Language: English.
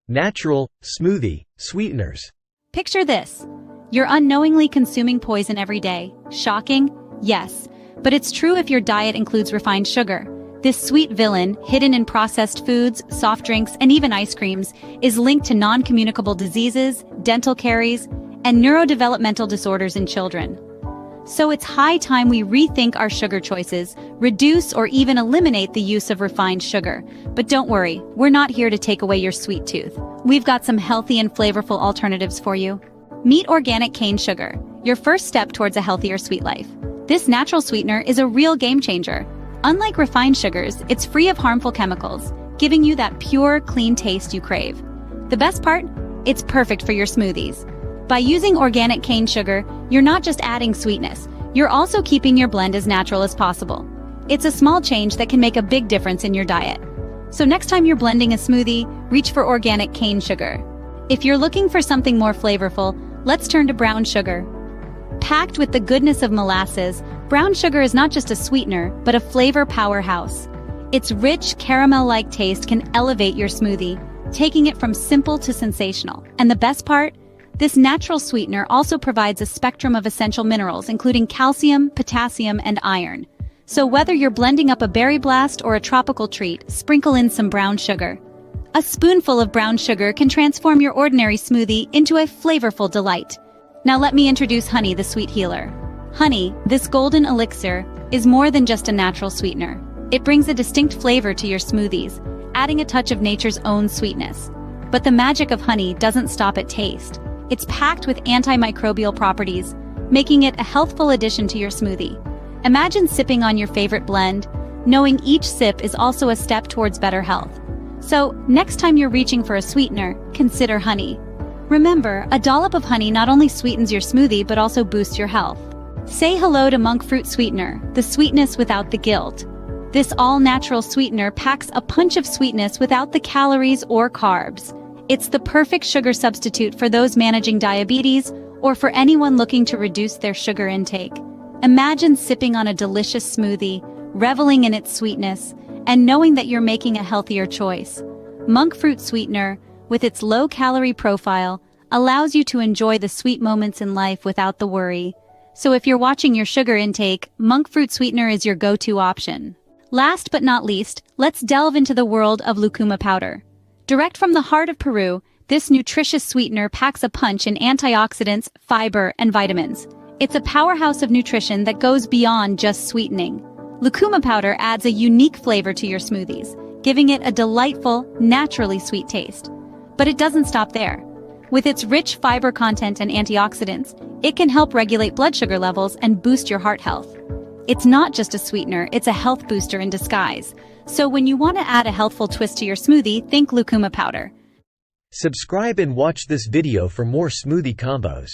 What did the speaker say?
Natural, smoothie, sweeteners. Picture this. You're unknowingly consuming poison every day. Shocking? Yes. But it's true if your diet includes refined sugar. This sweet villain, hidden in processed foods, soft drinks, and even ice creams, is linked to non-communicable diseases, dental caries, and neurodevelopmental disorders in children. So it's high time we rethink our sugar choices, reduce or even eliminate the use of refined sugar. But don't worry, we're not here to take away your sweet tooth. We've got some healthy and flavorful alternatives for you. Meet organic cane sugar, your first step towards a healthier sweet life. This natural sweetener is a real game changer. Unlike refined sugars, it's free of harmful chemicals, giving you that pure, clean taste you crave. The best part? It's perfect for your smoothies. By using organic cane sugar, you're not just adding sweetness, you're also keeping your blend as natural as possible. It's a small change that can make a big difference in your diet. So next time you're blending a smoothie, reach for organic cane sugar. If you're looking for something more flavorful, let's turn to brown sugar. Packed with the goodness of molasses, brown sugar is not just a sweetener, but a flavor powerhouse. Its rich, caramel-like taste can elevate your smoothie, taking it from simple to sensational. And the best part? This natural sweetener also provides a spectrum of essential minerals, including calcium, potassium, and iron. So whether you're blending up a berry blast or a tropical treat, sprinkle in some brown sugar. A spoonful of brown sugar can transform your ordinary smoothie into a flavorful delight. Now let me introduce honey, the sweet healer. Honey, this golden elixir, is more than just a natural sweetener. It brings a distinct flavor to your smoothies, adding a touch of nature's own sweetness. But the magic of honey doesn't stop at taste. It's packed with antimicrobial properties, making it a healthful addition to your smoothie. Imagine sipping on your favorite blend, knowing each sip is also a step towards better health. So, next time you're reaching for a sweetener, consider honey. Remember, a dollop of honey not only sweetens your smoothie but also boosts your health. Say hello to monk fruit sweetener, the sweetness without the guilt. This all-natural sweetener packs a punch of sweetness without the calories or carbs. It's the perfect sugar substitute for those managing diabetes or for anyone looking to reduce their sugar intake. Imagine sipping on a delicious smoothie, reveling in its sweetness, and knowing that you're making a healthier choice. Monk fruit sweetener, with its low-calorie profile, allows you to enjoy the sweet moments in life without the worry. So if you're watching your sugar intake, monk fruit sweetener is your go-to option. Last but not least, let's delve into the world of lucuma powder. Direct from the heart of Peru, this nutritious sweetener packs a punch in antioxidants, fiber, and vitamins. It's a powerhouse of nutrition that goes beyond just sweetening. Lucuma powder adds a unique flavor to your smoothies, giving it a delightful, naturally sweet taste. But it doesn't stop there. With its rich fiber content and antioxidants, it can help regulate blood sugar levels and boost your heart health. It's not just a sweetener, it's a health booster in disguise. So when you want to add a healthful twist to your smoothie, think lucuma powder. Subscribe and watch this video for more smoothie combos.